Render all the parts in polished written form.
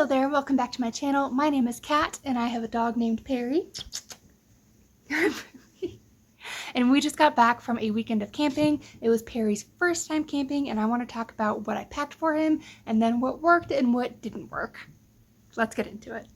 Hello there, welcome back to my channel. My name is Kat and I have a dog named Perry. And we just got back from a weekend of camping. It was Perry's first time camping and I want to talk about what I packed for him and then what worked and what didn't work. Let's get into it.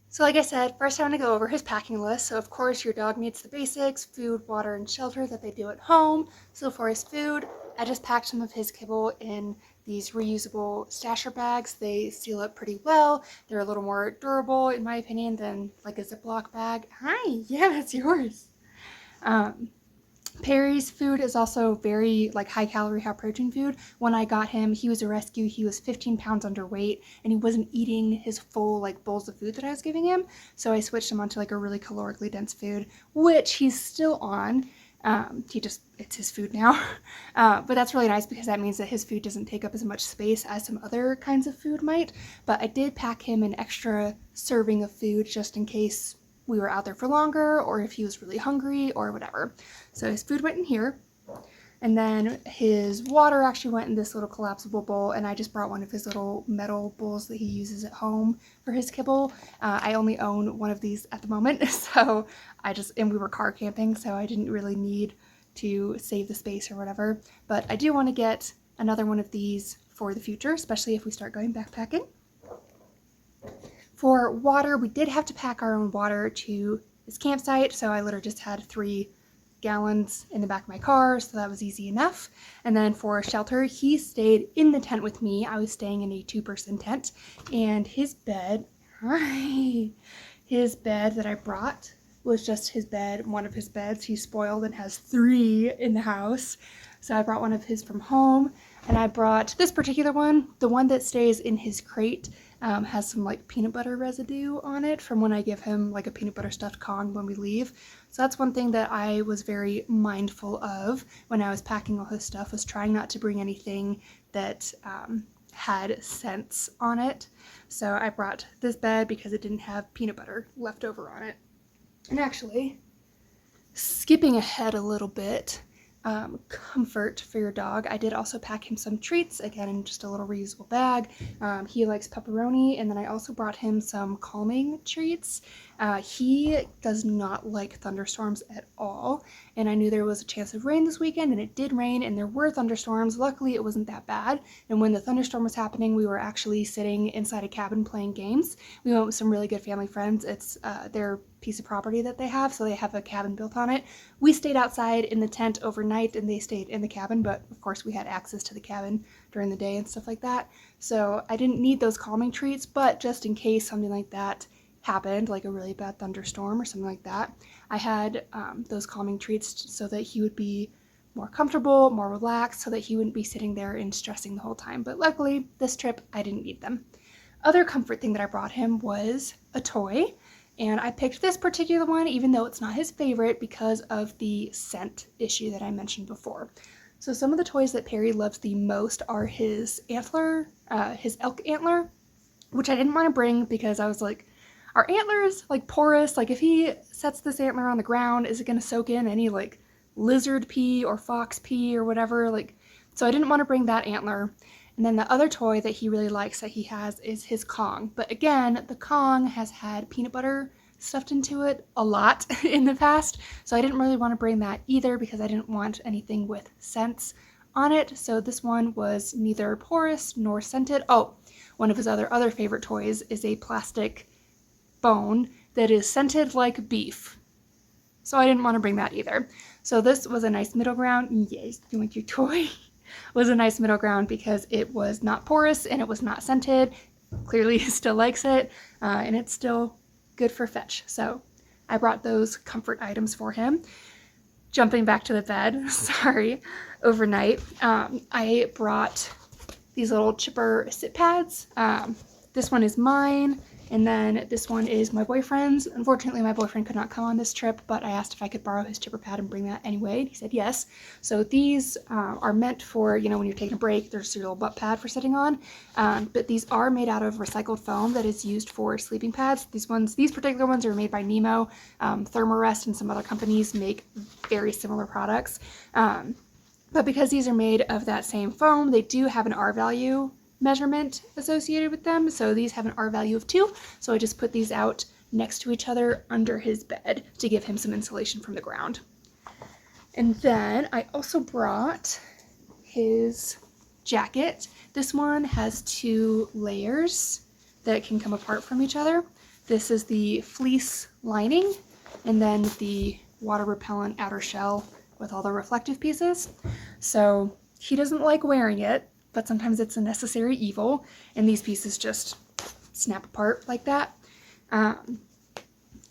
So like I said, first I want to go over his packing list. So of course your dog needs the basics, food, water, and shelter that they do at home. So for his food, I just packed some of his kibble in these reusable stasher bags. They seal up pretty well. They're a little more durable in my opinion than like a Ziploc bag. Hi, yeah, that's yours. Perry's food is also very like high calorie, high protein food. When I got him, he was a rescue. He was 15 pounds underweight and he wasn't eating his full like bowls of food that I was giving him. So I switched him onto like a really calorically dense food, which he's still on. It's his food now. But that's really nice because that means that his food doesn't take up as much space as some other kinds of food might. But I did pack him an extra serving of food just in case we were out there for longer or if he was really hungry or whatever. So his food went in here, and then his water actually went in this little collapsible bowl, and I just brought one of his little metal bowls that he uses at home for his kibble. I only own one of these at the moment, so and we were car camping, so I didn't really need to save the space or whatever, but I do want to get another one of these for the future, especially if we start going backpacking. For water, we did have to pack our own water to this campsite, so I literally just had 3 gallons in the back of my car, so that was easy enough. And then for shelter, he stayed in the tent with me. I was staying in a 2-person tent, and his bed that I brought was just his bed, one of his beds. He's spoiled and has 3 in the house. So I brought one of his from home, and I brought this particular one, the one that stays in his crate. Has some like peanut butter residue on it from when I give him like a peanut butter stuffed Kong when we leave. So that's one thing that I was very mindful of when I was packing all his stuff, was trying not to bring anything that had scents on it. So I brought this bed because it didn't have peanut butter left over on it. And actually, skipping ahead a little bit, comfort for your dog, I did also pack him some treats, again in just a little reusable bag. He likes pepperoni, and then I also brought him some calming treats. He does not like thunderstorms at all, and I knew there was a chance of rain this weekend, and it did rain, and there were thunderstorms. Luckily it wasn't that bad, and when the thunderstorm was happening we were actually sitting inside a cabin playing games. We went with some really good family friends. It's their piece of property that they have, so they have a cabin built on it. We stayed outside in the tent overnight and they stayed in the cabin, but of course we had access to the cabin during the day and stuff like that, so I didn't need those calming treats, but just in case something like that happened, like a really bad thunderstorm or something like that, I had those calming treats so that he would be more comfortable, more relaxed, so that he wouldn't be sitting there and stressing the whole time. But luckily this trip I didn't need them. Other comfort thing that I brought him was a toy. And I picked this particular one, even though it's not his favorite, because of the scent issue that I mentioned before. So some of the toys that Perry loves the most are his antler, his elk antler, which I didn't want to bring because I was like, are antlers like porous? Like if he sets this antler on the ground, is it going to soak in any like lizard pee or fox pee or whatever? Like, so I didn't want to bring that antler. And then the other toy that he really likes that he has is his Kong. But again, the Kong has had peanut butter stuffed into it a lot in the past, so I didn't really want to bring that either because I didn't want anything with scents on it. So this one was neither porous nor scented. Oh, one of his other favorite toys is a plastic bone that is scented like beef. So I didn't want to bring that either. So this was a nice middle ground. Yes, you want your toy? Was a nice middle ground because it was not porous and it was not scented. Clearly he still likes it, and it's still good for fetch. So I brought those comfort items for him. Jumping back to the bed, sorry, overnight, I brought these little chipper sit pads. This one is mine, and then this one is my boyfriend's. Unfortunately, my boyfriend could not come on this trip, but I asked if I could borrow his chipper pad and bring that anyway, and he said yes. So these are meant for, you know, when you're taking a break, there's your little butt pad for sitting on, but these are made out of recycled foam that is used for sleeping pads. These particular ones are made by Nemo. Thermarest and some other companies make very similar products. But because these are made of that same foam, they do have an R value measurement associated with them. So these have an R value of 2. So I just put these out next to each other under his bed to give him some insulation from the ground. And then I also brought his jacket. This one has 2 layers that can come apart from each other. This is the fleece lining, and then the water repellent outer shell with all the reflective pieces. So he doesn't like wearing it, but sometimes it's a necessary evil, and these pieces just snap apart like that.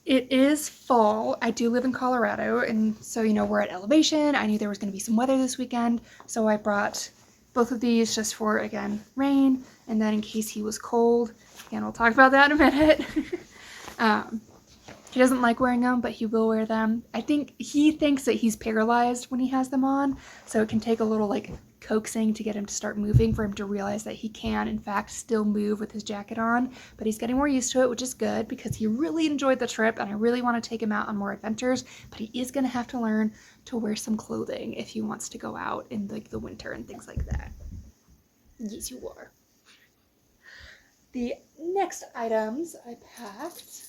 It is fall. I do live in Colorado, and so, we're at elevation. I knew there was going to be some weather this weekend, so I brought both of these just for, again, rain, and then in case he was cold. Again, we'll talk about that in a minute. He doesn't like wearing them, but he will wear them. I think he thinks that he's paralyzed when he has them on, so it can take a little, coaxing to get him to start moving for him to realize that he can, in fact, still move with his jacket on. But he's getting more used to it, which is good because he really enjoyed the trip, and I really want to take him out on more adventures, but he is going to have to learn to wear some clothing if he wants to go out in, the winter and things like that. Yes, you are. The next items I packed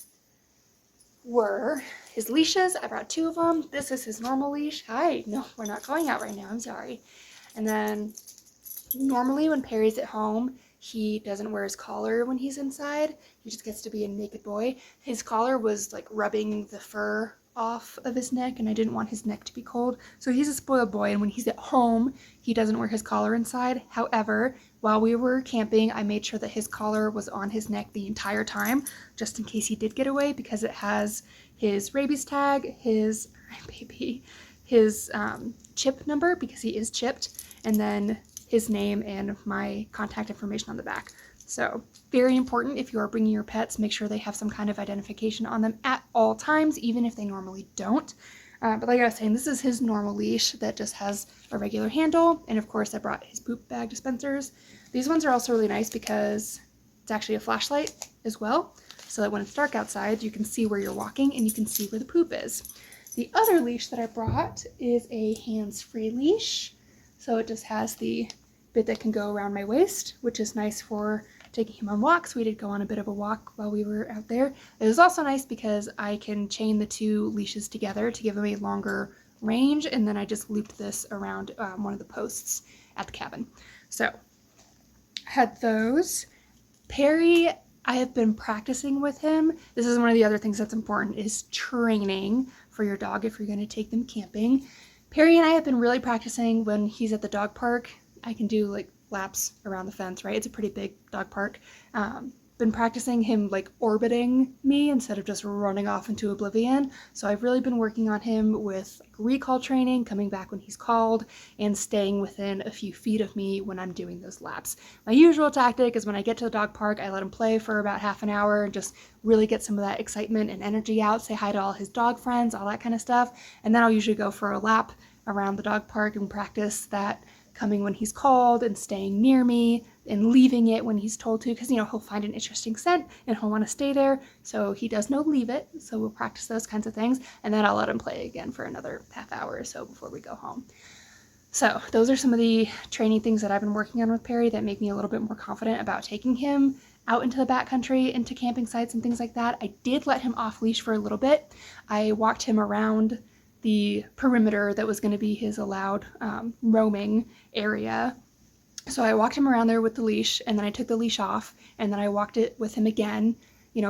were his leashes. I brought 2 of them. This is his normal leash. Hi, no, we're not going out right now. I'm sorry. And then normally when Perry's at home, he doesn't wear his collar when he's inside. He just gets to be a naked boy. His collar was rubbing the fur off of his neck, and I didn't want his neck to be cold. So he's a spoiled boy, and when he's at home, he doesn't wear his collar inside. However, while we were camping, I made sure that his collar was on his neck the entire time, just in case he did get away, because it has his rabies tag, his chip number, because he is chipped, and then his name and my contact information on the back. So very important, if you are bringing your pets, make sure they have some kind of identification on them at all times, even if they normally don't. But like I was saying, this is his normal leash that just has a regular handle. And of course I brought his poop bag dispensers. These ones are also really nice because it's actually a flashlight as well, so that when it's dark outside, you can see where you're walking and you can see where the poop is. The other leash that I brought is a hands-free leash. So it just has the bit that can go around my waist, which is nice for taking him on walks. We did go on a bit of a walk while we were out there. It was also nice because I can chain the 2 leashes together to give him a longer range, and then I just looped this around one of the posts at the cabin. So I had those. Perry, I have been practicing with him. This is one of the other things that's important, is training for your dog if you're going to take them camping. Perry and I have been really practicing when he's at the dog park. I can do laps around the fence, right? It's a pretty big dog park. Been practicing him orbiting me instead of just running off into oblivion. So I've really been working on him with recall training, coming back when he's called, and staying within a few feet of me when I'm doing those laps. My usual tactic is when I get to the dog park, I let him play for about half an hour and just really get some of that excitement and energy out, say hi to all his dog friends, all that kind of stuff. And then I'll usually go for a lap around the dog park and practice that coming when he's called and staying near me and leaving it when he's told to, because he'll find an interesting scent and he'll want to stay there, so he does know leave it. So we'll practice those kinds of things, and then I'll let him play again for another half hour or so before we go home. So those are some of the training things that I've been working on with Perry that make me a little bit more confident about taking him out into the backcountry, into camping sites and things like that. I did let him off leash for a little bit. I walked him around the perimeter that was going to be his allowed roaming area. So I walked him around there with the leash, and then I took the leash off, and then I walked it with him again,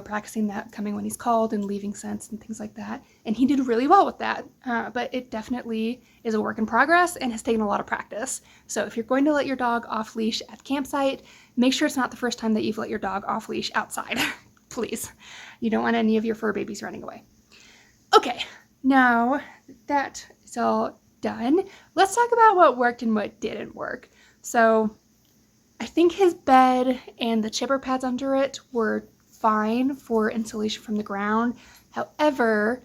practicing that coming when he's called and leaving scents and things like that. And he did really well with that, but it definitely is a work in progress and has taken a lot of practice. So if you're going to let your dog off leash at the campsite, make sure it's not the first time that you've let your dog off leash outside. Please. You don't want any of your fur babies running away. Okay. Now that is all done, let's talk about what worked and what didn't work. So I think his bed and the chipper pads under it were fine for insulation from the ground. However,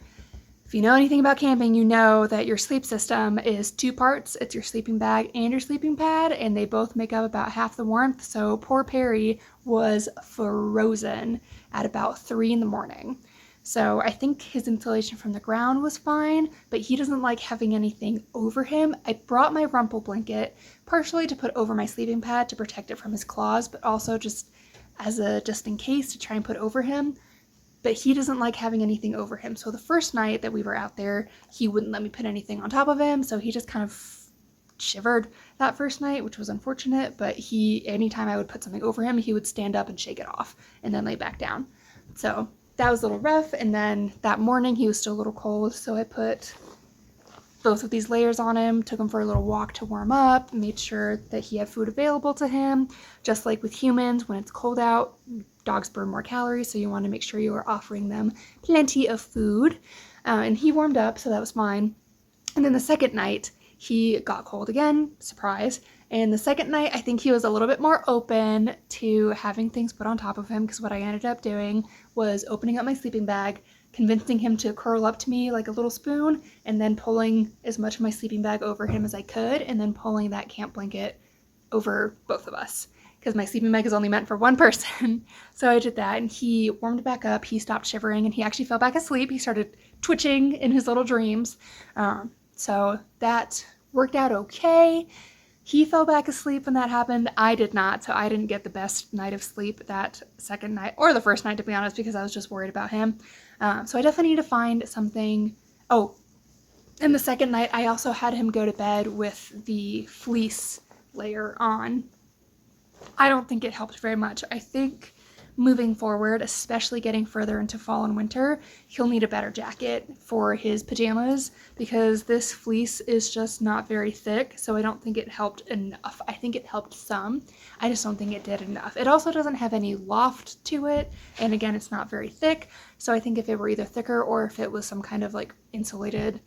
if you know anything about camping, you know that your sleep system is 2 parts. It's your sleeping bag and your sleeping pad, and they both make up about half the warmth. So poor Perry was frozen at about 3 in the morning. So I think his insulation from the ground was fine, but he doesn't like having anything over him. I brought my Rumple blanket partially to put over my sleeping pad to protect it from his claws, but also just as a just in case to try and put over him. But he doesn't like having anything over him. So the first night that we were out there, he wouldn't let me put anything on top of him. So he just kind of shivered that first night, which was unfortunate. But anytime I would put something over him, he would stand up and shake it off and then lay back down. So that was a little rough. And then that morning he was still a little cold. So I put both of these layers on him, took him for a little walk to warm up, made sure that he had food available to him. Just like with humans, when it's cold out, dogs burn more calories, so you want to make sure you are offering them plenty of food. And he warmed up, so that was fine. And then the second night, he got cold again, surprise. And the second night, I think he was a little bit more open to having things put on top of him, because what I ended up doing was opening up my sleeping bag, convincing him to curl up to me like a little spoon, and then pulling as much of my sleeping bag over him as I could, and then pulling that camp blanket over both of us, because my sleeping bag is only meant for one person. So I did that, and he warmed back up, he stopped shivering, and he actually fell back asleep. He started twitching in his little dreams. So that worked out okay. He fell back asleep when that happened. I did not, so I didn't get the best night of sleep that second night, or the first night, to be honest, because I was just worried about him. So I definitely need to find something. Oh, and the second night, I also had him go to bed with the fleece layer on. I don't think it helped very much. I think moving forward, especially getting further into fall and winter, he'll need a better jacket for his pajamas, because this fleece is just not very thick, so I don't think it helped enough. I think it helped some. I just don't think it did enough. It also doesn't have any loft to it, and again, it's not very thick, so I think if it were either thicker or if it was some kind of like insulated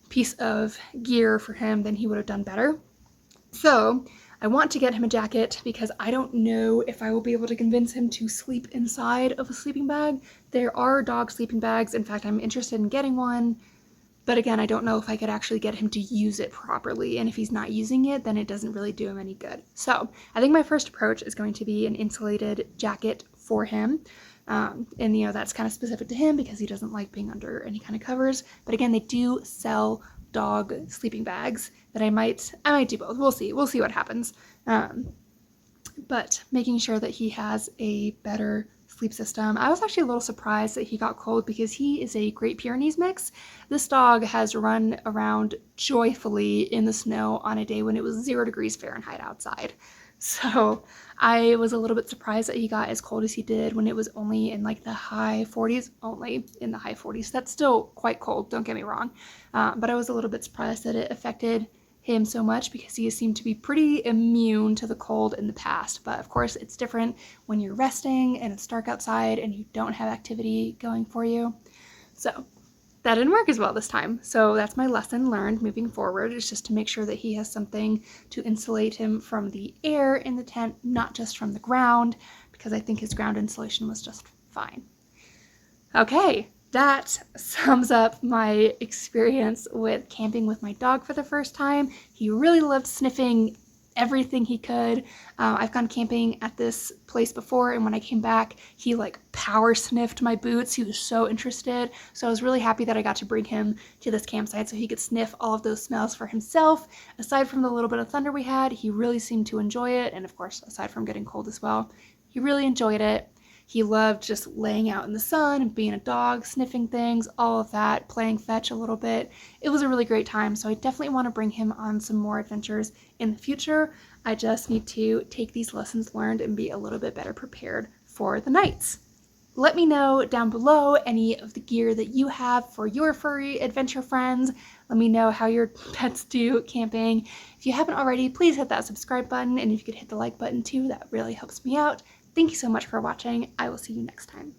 piece of gear for him, then he would have done better. So I want to get him a jacket because I don't know if I will be able to convince him to sleep inside of a sleeping bag. There are dog sleeping bags. In fact, I'm interested in getting one. But again, I don't know if I could actually get him to use it properly. And if he's not using it, then it doesn't really do him any good. So I think my first approach is going to be an insulated jacket for him. And that's kind of specific to him because he doesn't like being under any kind of covers. But again, they do sell dog sleeping bags that I might do both. We'll see what happens. But making sure that he has a better sleep system. I was actually a little surprised that he got cold because he is a Great Pyrenees mix. This dog has run around joyfully in the snow on a day when it was 0 degrees Fahrenheit outside. So I was a little bit surprised that he got as cold as he did when it was only in like the high 40s, only in the high 40s. That's still quite cold, don't get me wrong. But I was a little bit surprised that it affected him so much because he seemed to be pretty immune to the cold in the past. But of course, it's different when you're resting and it's dark outside and you don't have activity going for you. So that didn't work as well this time. So that's my lesson learned moving forward, is just to make sure that he has something to insulate him from the air in the tent, not just from the ground, because I think his ground insulation was just fine. Okay, that sums up my experience with camping with my dog for the first time. He really loved sniffing everything he could. I've gone camping at this place before, and when I came back, he like power sniffed my boots. He was so interested. So I was really happy that I got to bring him to this campsite so he could sniff all of those smells for himself. Aside from the little bit of thunder we had, he really seemed to enjoy it. And of course, aside from getting cold as well, he really enjoyed it. He loved just laying out in the sun and being a dog, sniffing things, all of that, playing fetch a little bit. It was a really great time, so I definitely want to bring him on some more adventures in the future. I just need to take these lessons learned and be a little bit better prepared for the nights. Let me know down below any of the gear that you have for your furry adventure friends. Let me know how your pets do camping. If you haven't already, please hit that subscribe button, and if you could hit the like button too, that really helps me out. Thank you so much for watching. I will see you next time.